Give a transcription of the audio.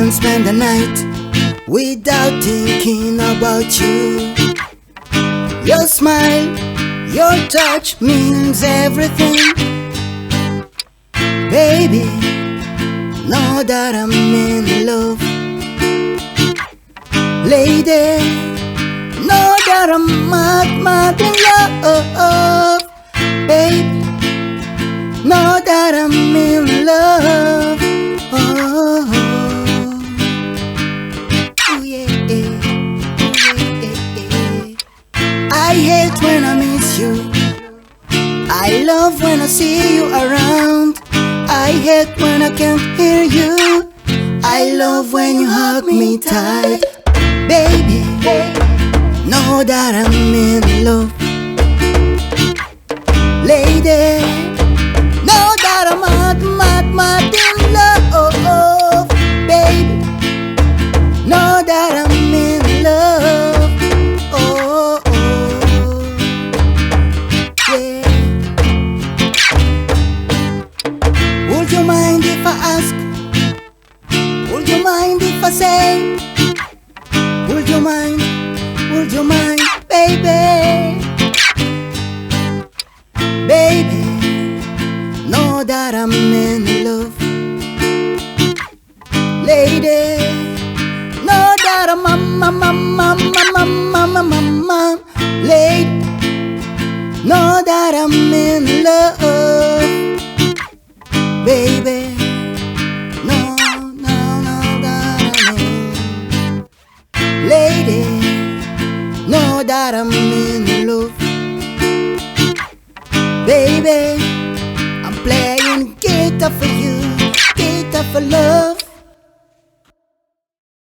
can spend the night without thinking about you. Your smile, your touch means everything. Baby, know that I'm in love. Lady, know that I'm mad in love. Baby, know that I'm in love. Oh, oh yeah, I hate when I miss you. I love when I see you around. I hate when I can't hear you. I love when you hug me tight. Baby, know that I'm in love. Lady, know that I'm mad in love. Baby, know that I'm in love. Oh, oh, yeah. Would you mind if I ask? Would you mind if I say? Would you mind? Would you mind, baby? Baby, know that I'm in love. Lady, know that I'm lady, know that I'm in love. Baby, no, that I'm in. Lady, know that I'm in love. Baby, I'm playing guitar for you.